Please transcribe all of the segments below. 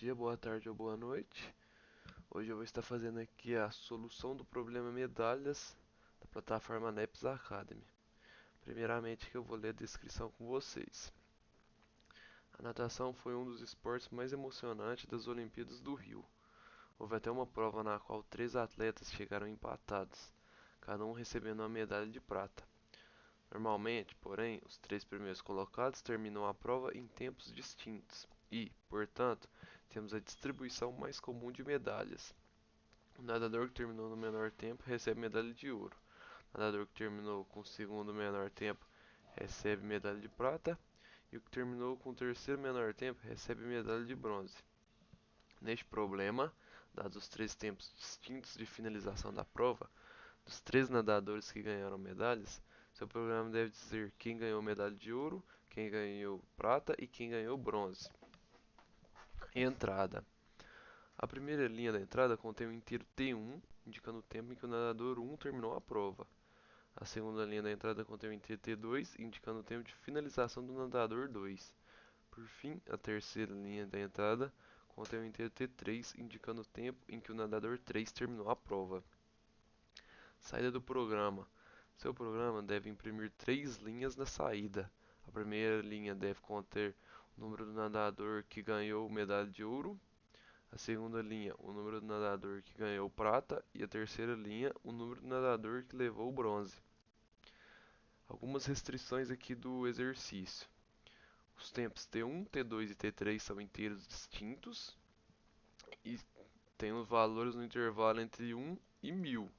dia, boa tarde ou boa noite. Hoje eu vou estar fazendo aqui a solução do problema medalhas da plataforma NEPS Academy. Primeiramente que eu vou ler a descrição com vocês. A natação foi um dos esportes mais emocionantes das Olimpíadas do Rio. Houve até uma prova na qual 3 atletas chegaram empatados, cada um recebendo uma medalha de prata. Normalmente, porém, os 3 primeiros colocados terminam a prova em tempos distintos e, portanto, temos a distribuição mais comum de medalhas. O nadador que terminou no menor tempo recebe medalha de ouro. O nadador que terminou com o segundo menor tempo recebe medalha de prata. E o que terminou com o terceiro menor tempo recebe medalha de bronze. Neste problema, dados os 3 tempos distintos de finalização da prova, dos 3 nadadores que ganharam medalhas, seu programa deve dizer quem ganhou medalha de ouro, quem ganhou prata e quem ganhou bronze. Entrada. A primeira linha da entrada contém o inteiro T1, indicando o tempo em que o nadador 1 terminou a prova. A segunda linha da entrada contém o inteiro T2, indicando o tempo de finalização do nadador 2. Por fim, a terceira linha da entrada contém o inteiro T3, indicando o tempo em que o nadador 3 terminou a prova. Saída do programa. Seu programa deve imprimir 3 linhas na saída. A primeira linha deve conter o número do nadador que ganhou medalha de ouro. A segunda linha, o número do nadador que ganhou prata. E a terceira linha, o número do nadador que levou o bronze. Algumas restrições aqui do exercício. Os tempos T1, T2 e T3 são inteiros distintos. E tem os valores no intervalo entre 1 e 1000.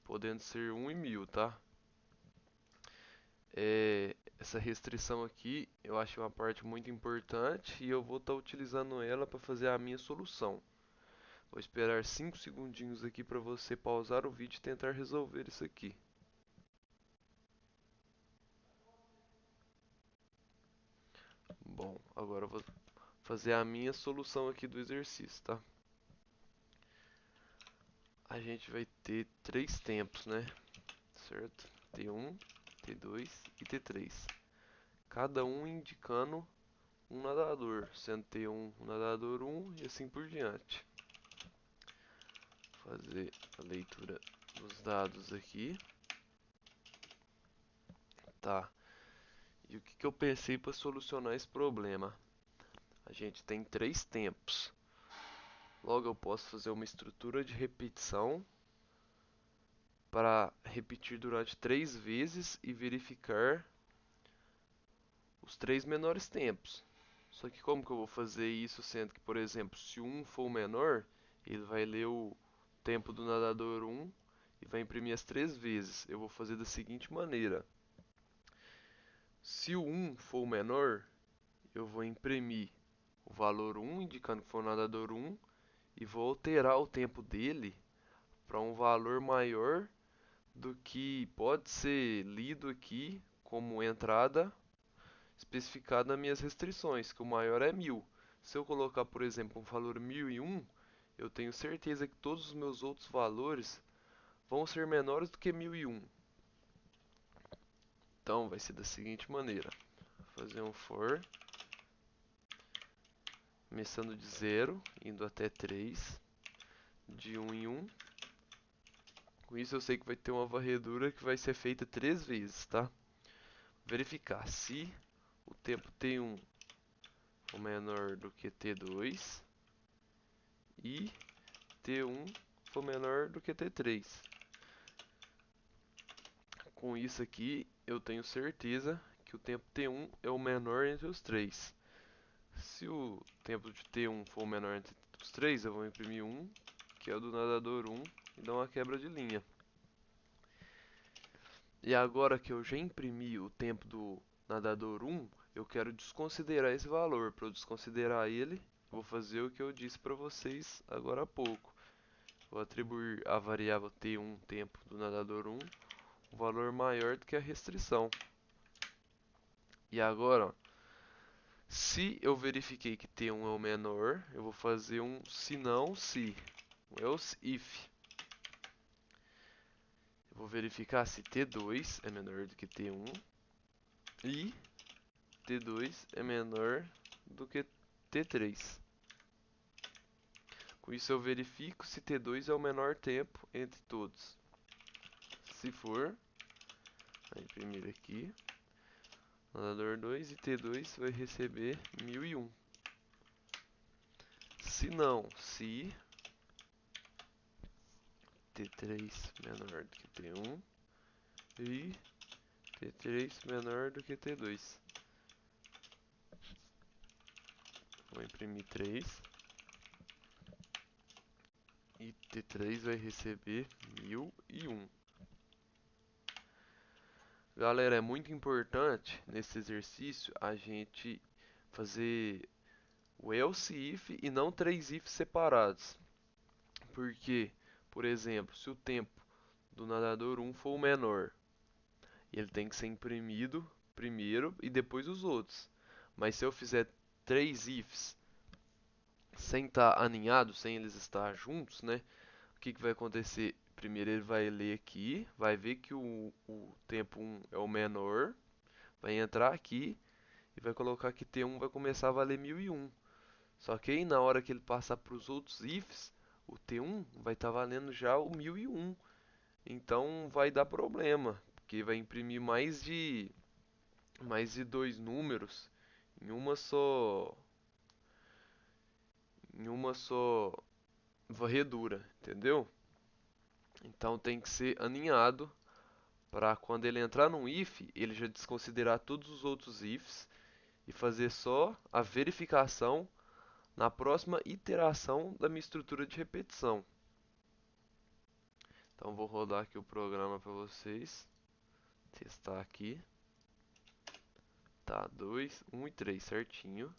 Podendo ser 1 e 1000, tá? Essa restrição aqui eu acho uma parte muito importante e eu vou estar utilizando ela para fazer a minha solução. Vou esperar 5 segundinhos aqui para você pausar o vídeo e tentar resolver isso aqui. Bom, agora eu vou fazer a minha solução aqui do exercício, tá? A gente vai ter 3 tempos, né? Certo? T1, T2 e T3. Cada um indicando um nadador, sendo T1 o nadador 1 e assim por diante. Fazer a leitura dos dados aqui. Tá. E o que eu pensei para solucionar esse problema? A gente tem 3 tempos. Logo eu posso fazer uma estrutura de repetição para repetir durante 3 vezes e verificar os 3 menores tempos. Só que como que eu vou fazer isso, sendo que, por exemplo, se um for o menor, ele vai ler o tempo do nadador 1 e vai imprimir as 3 vezes. Eu vou fazer da seguinte maneira. Se o 1 for o menor, eu vou imprimir o valor 1, indicando que foi o nadador 1, e vou alterar o tempo dele para um valor maior do que pode ser lido aqui como entrada especificada nas minhas restrições, que o maior é 1000. Se eu colocar, por exemplo, um valor 1001, eu tenho certeza que todos os meus outros valores vão ser menores do que 1001. Então vai ser da seguinte maneira. Vou fazer um for, começando de 0, indo até 3, de 1 em 1. Com isso eu sei que vai ter uma varredura que vai ser feita 3 vezes, tá? Verificar se o tempo T1 for menor do que T2 e T1 for menor do que T3. Com isso aqui, eu tenho certeza que o tempo T1 é o menor entre os 3. Se o tempo de T1 for o menor entre os 3, eu vou imprimir 1, que é o do nadador 1, e dar uma quebra de linha. E agora que eu já imprimi o tempo do nadador 1, eu quero desconsiderar esse valor. Para eu desconsiderar ele, vou fazer o que eu disse para vocês agora há pouco. Vou atribuir à variável T1, tempo do nadador 1, um valor maior do que a restrição. E agora, ó, se eu verifiquei que T1 é o menor, eu vou fazer um se não se, um else if. Eu vou verificar se T2 é menor do que T1 e T2 é menor do que T3. Com isso eu verifico se T2 é o menor tempo entre todos. Se for, vai imprimir aqui. Nadador 2 e T2 vai receber 1001. Se não, se T3 menor do que T1 e T3 menor do que T2. Vou imprimir 3 e T3 vai receber 1001. Galera, é muito importante nesse exercício a gente fazer o else if e não três ifs separados. Porque, por exemplo, se o tempo do nadador 1 for o menor, ele tem que ser imprimido primeiro e depois os outros. Mas se eu fizer três ifs sem estar aninhado, sem eles estar juntos, né? O que vai acontecer? Primeiro ele vai ler aqui, vai ver que o tempo 1 é o menor, vai entrar aqui e vai colocar que T1 vai começar a valer 1001. Só que aí na hora que ele passar para os outros ifs, o T1 vai estar valendo já o 1001. Então vai dar problema, porque vai imprimir mais de dois números em uma só varredura, entendeu? Então tem que ser aninhado para quando ele entrar num if, ele já desconsiderar todos os outros ifs e fazer só a verificação na próxima iteração da minha estrutura de repetição. Então vou rodar aqui o programa para vocês testar aqui. Tá, 2, 1 e 3 certinho.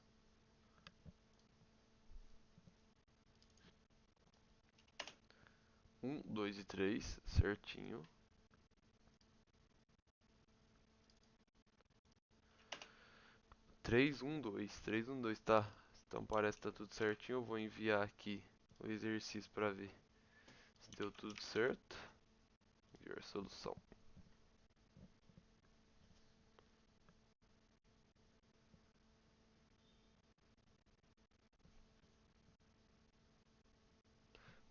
1, 2 e 3 certinho. 3, 1, 2. 3, 1, 2, tá. Então parece que tá tudo certinho. Eu vou enviar aqui o exercício para ver se deu tudo certo. Enviar solução.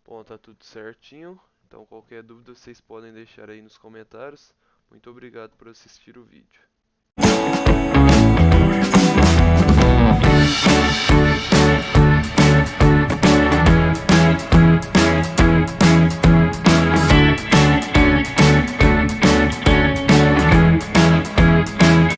Bom, tá tudo certinho. Então qualquer dúvida vocês podem deixar aí nos comentários. Muito obrigado por assistir o vídeo.